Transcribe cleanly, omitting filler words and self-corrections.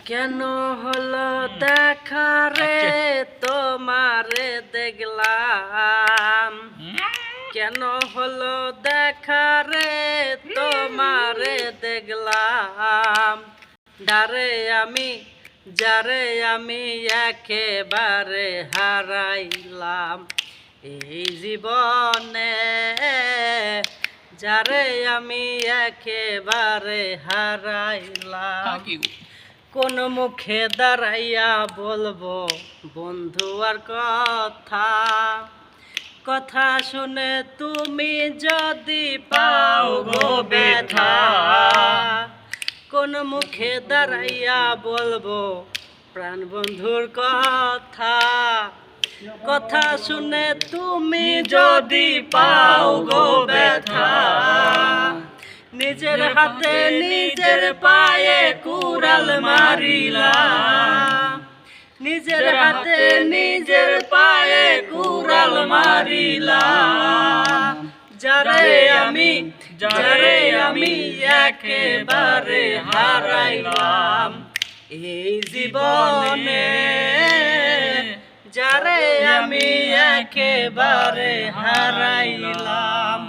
কেন হলো দেখা রে তোমারে দেখলাম, কেন হলো দেখা রে তোমারে দেখলাম, যারে আমি একেবারে হারাইলাম এই জীবনে, যারে আমি একেবারে হারাইলাম। কোন মুখে দাঁড়াইয়া বলবো বন্ধু আর কথা, কথা শুনে তুমি যদি পাও গো ব্যথা। কোন মুখে দাঁড়াইয়া বলবো প্রাণ বন্ধুর কথা, কথা শুনে তুমি যদি পাও গো ব্যথা। নিজের হাতে নিজের পায়ে কুড়াল মারিলাম, নিজের হাতে নিজের পায়ে কুড়াল মারিলাম। যারে আমি একেবারে হারাইলাম এই জীবনে, যারে আমি একেবারে হারাইলাম।